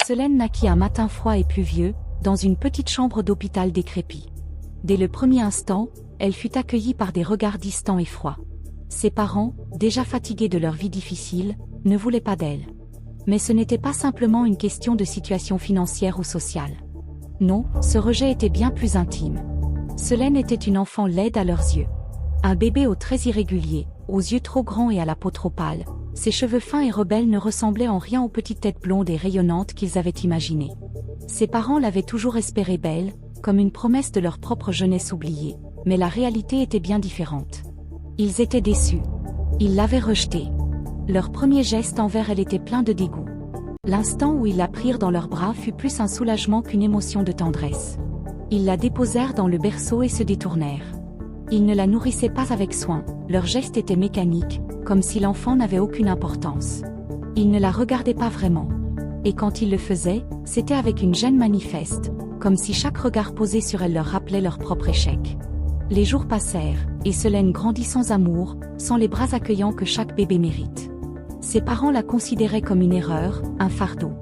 Solène naquit un matin froid et pluvieux, dans une petite chambre d'hôpital décrépie. Dès le premier instant, elle fut accueillie par des regards distants et froids. Ses parents, déjà fatigués de leur vie difficile, ne voulaient pas d'elle. Mais ce n'était pas simplement une question de situation financière ou sociale. Non, ce rejet était bien plus intime. Solène était une enfant laide à leurs yeux. Un bébé aux traits irréguliers, aux yeux trop grands et à la peau trop pâle, ses cheveux fins et rebelles ne ressemblaient en rien aux petites têtes blondes et rayonnantes qu'ils avaient imaginées. Ses parents l'avaient toujours espérée belle, comme une promesse de leur propre jeunesse oubliée, mais la réalité était bien différente. Ils étaient déçus. Ils l'avaient rejetée. Leur premier geste envers elle était plein de dégoût. L'instant où ils la prirent dans leurs bras fut plus un soulagement qu'une émotion de tendresse. Ils la déposèrent dans le berceau et se détournèrent. Ils ne la nourrissaient pas avec soin, leur geste était mécanique, comme si l'enfant n'avait aucune importance. Ils ne la regardaient pas vraiment. Et quand ils le faisaient, c'était avec une gêne manifeste, comme si chaque regard posé sur elle leur rappelait leur propre échec. Les jours passèrent, et Solène grandit sans amour, sans les bras accueillants que chaque bébé mérite. Ses parents la considéraient comme une erreur, un fardeau.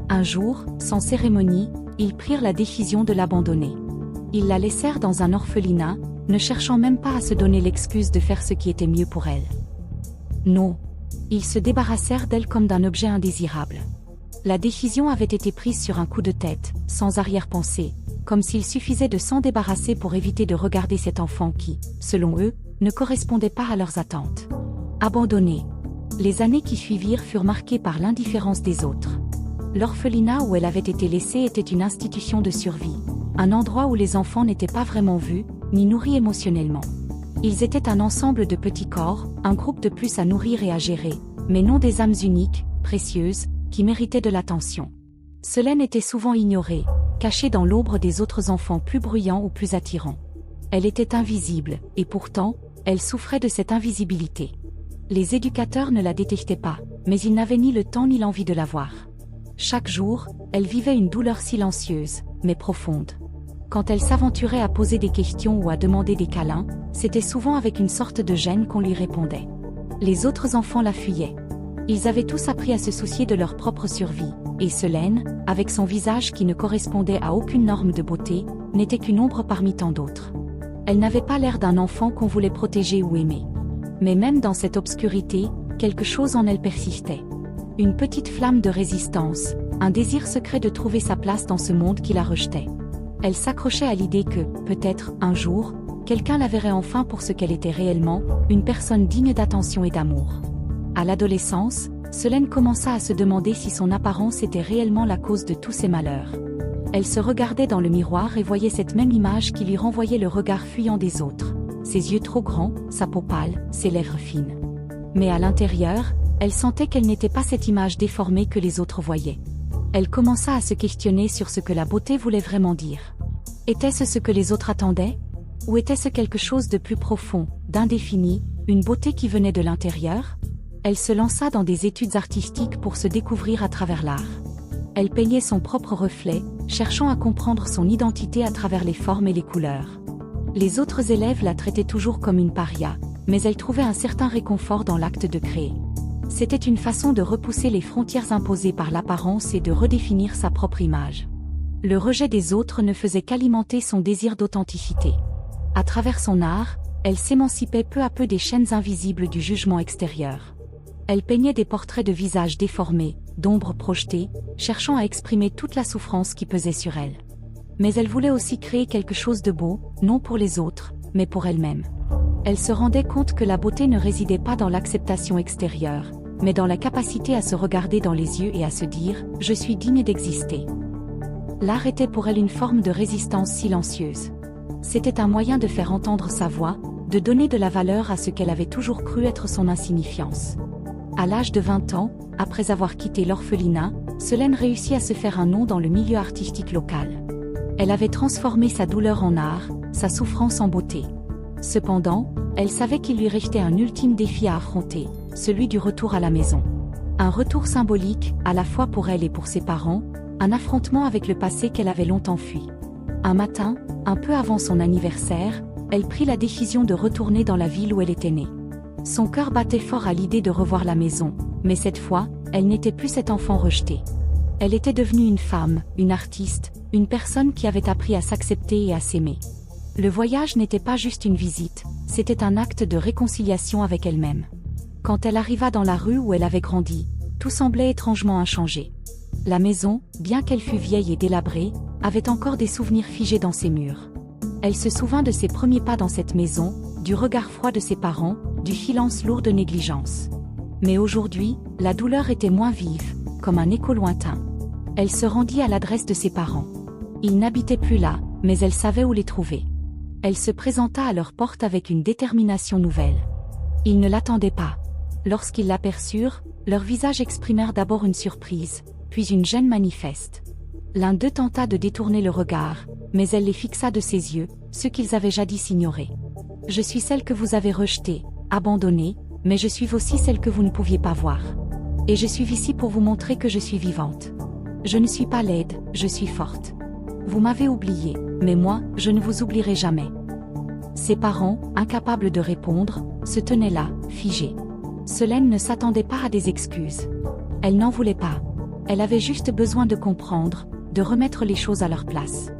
Un jour, sans cérémonie, ils prirent la décision de l'abandonner. Ils la laissèrent dans un orphelinat, ne cherchant même pas à se donner l'excuse de faire ce qui était mieux pour elle. Non. Ils se débarrassèrent d'elle comme d'un objet indésirable. La décision avait été prise sur un coup de tête, sans arrière-pensée, comme s'il suffisait de s'en débarrasser pour éviter de regarder cet enfant qui, selon eux, ne correspondait pas à leurs attentes. Abandonnée. Les années qui suivirent furent marquées par l'indifférence des autres. L'orphelinat où elle avait été laissée était une institution de survie, un endroit où les enfants n'étaient pas vraiment vus, ni nourris émotionnellement. Ils étaient un ensemble de petits corps, un groupe de plus à nourrir et à gérer, mais non des âmes uniques, précieuses, qui méritaient de l'attention. Solène était souvent ignorée, cachée dans l'ombre des autres enfants plus bruyants ou plus attirants. Elle était invisible, et pourtant, elle souffrait de cette invisibilité. Les éducateurs ne la détestaient pas, mais ils n'avaient ni le temps ni l'envie de la voir. Chaque jour, elle vivait une douleur silencieuse, mais profonde. Quand elle s'aventurait à poser des questions ou à demander des câlins, c'était souvent avec une sorte de gêne qu'on lui répondait. Les autres enfants la fuyaient. Ils avaient tous appris à se soucier de leur propre survie, et Solène, avec son visage qui ne correspondait à aucune norme de beauté, n'était qu'une ombre parmi tant d'autres. Elle n'avait pas l'air d'un enfant qu'on voulait protéger ou aimer. Mais même dans cette obscurité, quelque chose en elle persistait. Une petite flamme de résistance, un désir secret de trouver sa place dans ce monde qui la rejetait. Elle s'accrochait à l'idée que, peut-être, un jour, quelqu'un la verrait enfin pour ce qu'elle était réellement, une personne digne d'attention et d'amour. À l'adolescence, Solène commença à se demander si son apparence était réellement la cause de tous ses malheurs. Elle se regardait dans le miroir et voyait cette même image qui lui renvoyait le regard fuyant des autres. Ses yeux trop grands, sa peau pâle, ses lèvres fines. Mais à l'intérieur, elle sentait qu'elle n'était pas cette image déformée que les autres voyaient. Elle commença à se questionner sur ce que la beauté voulait vraiment dire. Était-ce ce que les autres attendaient? Ou était-ce quelque chose de plus profond, d'indéfini, une beauté qui venait de l'intérieur? Elle se lança dans des études artistiques pour se découvrir à travers l'art. Elle peignait son propre reflet, cherchant à comprendre son identité à travers les formes et les couleurs. Les autres élèves la traitaient toujours comme une paria, mais elle trouvait un certain réconfort dans l'acte de créer. C'était une façon de repousser les frontières imposées par l'apparence et de redéfinir sa propre image. Le rejet des autres ne faisait qu'alimenter son désir d'authenticité. À travers son art, elle s'émancipait peu à peu des chaînes invisibles du jugement extérieur. Elle peignait des portraits de visages déformés, d'ombres projetées, cherchant à exprimer toute la souffrance qui pesait sur elle. Mais elle voulait aussi créer quelque chose de beau, non pour les autres, mais pour elle-même. Elle se rendait compte que la beauté ne résidait pas dans l'acceptation extérieure, mais dans la capacité à se regarder dans les yeux et à se dire « Je suis digne d'exister ». L'art était pour elle une forme de résistance silencieuse. C'était un moyen de faire entendre sa voix, de donner de la valeur à ce qu'elle avait toujours cru être son insignifiance. À l'âge de 20 ans, après avoir quitté l'orphelinat, Solène réussit à se faire un nom dans le milieu artistique local. Elle avait transformé sa douleur en art, sa souffrance en beauté. Cependant, elle savait qu'il lui restait un ultime défi à affronter, celui du retour à la maison. Un retour symbolique, à la fois pour elle et pour ses parents, un affrontement avec le passé qu'elle avait longtemps fui. Un matin, un peu avant son anniversaire, elle prit la décision de retourner dans la ville où elle était née. Son cœur battait fort à l'idée de revoir la maison, mais cette fois, elle n'était plus cet enfant rejeté. Elle était devenue une femme, une artiste, une personne qui avait appris à s'accepter et à s'aimer. Le voyage n'était pas juste une visite, c'était un acte de réconciliation avec elle-même. Quand elle arriva dans la rue où elle avait grandi, tout semblait étrangement inchangé. La maison, bien qu'elle fût vieille et délabrée, avait encore des souvenirs figés dans ses murs. Elle se souvint de ses premiers pas dans cette maison, du regard froid de ses parents, du silence lourd de négligence. Mais aujourd'hui, la douleur était moins vive, comme un écho lointain. Elle se rendit à l'adresse de ses parents. Ils n'habitaient plus là, mais elle savait où les trouver. Elle se présenta à leur porte avec une détermination nouvelle. Ils ne l'attendaient pas. Lorsqu'ils l'aperçurent, leurs visages exprimèrent d'abord une surprise, puis une gêne manifeste. L'un d'eux tenta de détourner le regard, mais elle les fixa de ses yeux, ce qu'ils avaient jadis ignoré. « Je suis celle que vous avez rejetée, abandonnée, mais je suis aussi celle que vous ne pouviez pas voir. Et je suis ici pour vous montrer que je suis vivante. Je ne suis pas laide, je suis forte. Vous m'avez oubliée, mais moi, je ne vous oublierai jamais. » Ses parents, incapables de répondre, se tenaient là, figés. Solène ne s'attendait pas à des excuses. Elle n'en voulait pas. Elle avait juste besoin de comprendre, de remettre les choses à leur place.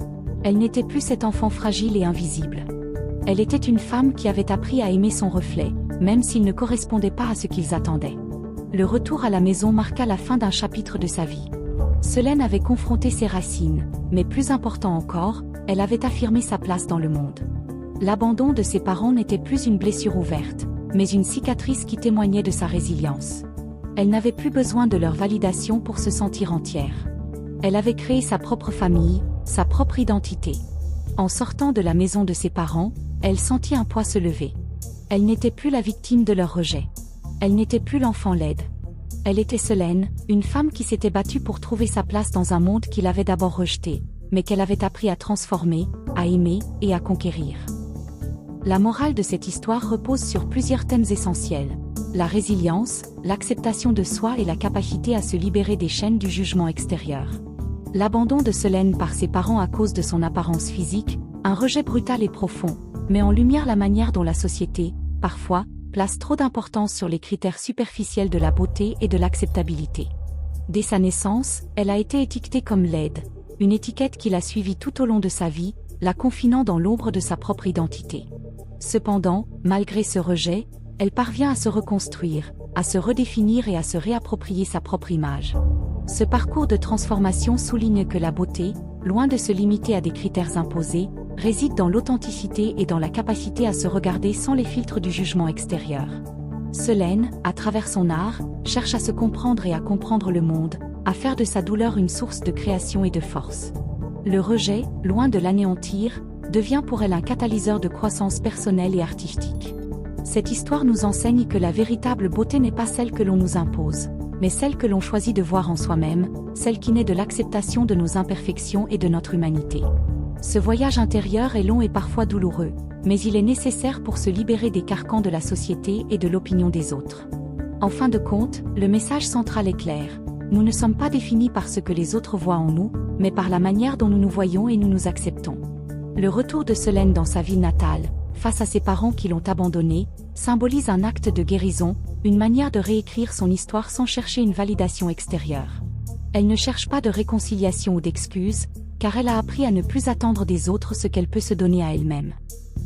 Elle n'était plus cet enfant fragile et invisible. Elle était une femme qui avait appris à aimer son reflet, même s'il ne correspondait pas à ce qu'ils attendaient. Le retour à la maison marqua la fin d'un chapitre de sa vie. Solène avait confronté ses racines, mais plus important encore, elle avait affirmé sa place dans le monde. L'abandon de ses parents n'était plus une blessure ouverte, mais une cicatrice qui témoignait de sa résilience. Elle n'avait plus besoin de leur validation pour se sentir entière. Elle avait créé sa propre famille, sa propre identité. En sortant de la maison de ses parents, elle sentit un poids se lever. Elle n'était plus la victime de leur rejet. Elle n'était plus l'enfant laide. Elle était Solène, une femme qui s'était battue pour trouver sa place dans un monde qu'il avait d'abord rejeté, mais qu'elle avait appris à transformer, à aimer et à conquérir. La morale de cette histoire repose sur plusieurs thèmes essentiels. La résilience, l'acceptation de soi et la capacité à se libérer des chaînes du jugement extérieur. L'abandon de Solène par ses parents à cause de son apparence physique, un rejet brutal et profond, met en lumière la manière dont la société, parfois, place trop d'importance sur les critères superficiels de la beauté et de l'acceptabilité. Dès sa naissance, elle a été étiquetée comme laide, une étiquette qui l'a suivie tout au long de sa vie, la confinant dans l'ombre de sa propre identité. Cependant, malgré ce rejet, elle parvient à se reconstruire, à se redéfinir et à se réapproprier sa propre image. Ce parcours de transformation souligne que la beauté, loin de se limiter à des critères imposés, réside dans l'authenticité et dans la capacité à se regarder sans les filtres du jugement extérieur. Solène, à travers son art, cherche à se comprendre et à comprendre le monde, à faire de sa douleur une source de création et de force. Le rejet, loin de l'anéantir, devient pour elle un catalyseur de croissance personnelle et artistique. Cette histoire nous enseigne que la véritable beauté n'est pas celle que l'on nous impose, mais celle que l'on choisit de voir en soi-même, celle qui naît de l'acceptation de nos imperfections et de notre humanité. Ce voyage intérieur est long et parfois douloureux, mais il est nécessaire pour se libérer des carcans de la société et de l'opinion des autres. En fin de compte, le message central est clair. Nous ne sommes pas définis par ce que les autres voient en nous, mais par la manière dont nous nous voyons et nous nous acceptons. Le retour de Solène dans sa ville natale, face à ses parents qui l'ont abandonnée, symbolise un acte de guérison, une manière de réécrire son histoire sans chercher une validation extérieure. Elle ne cherche pas de réconciliation ou d'excuses, car elle a appris à ne plus attendre des autres ce qu'elle peut se donner à elle-même.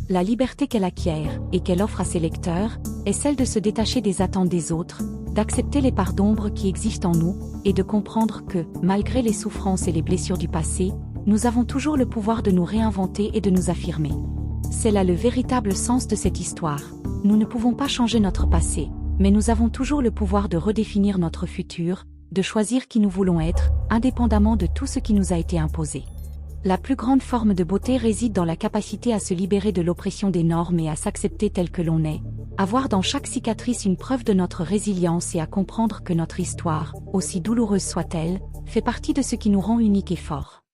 La liberté qu'elle acquiert, et qu'elle offre à ses lecteurs, est celle de se détacher des attentes des autres, d'accepter les parts d'ombre qui existent en nous, et de comprendre que, malgré les souffrances et les blessures du passé, nous avons toujours le pouvoir de nous réinventer et de nous affirmer. C'est là le véritable sens de cette histoire. Nous ne pouvons pas changer notre passé, mais nous avons toujours le pouvoir de redéfinir notre futur, de choisir qui nous voulons être, indépendamment de tout ce qui nous a été imposé. La plus grande forme de beauté réside dans la capacité à se libérer de l'oppression des normes et à s'accepter tel que l'on est, à voir dans chaque cicatrice une preuve de notre résilience et à comprendre que notre histoire, aussi douloureuse soit-elle, fait partie de ce qui nous rend uniques et forts.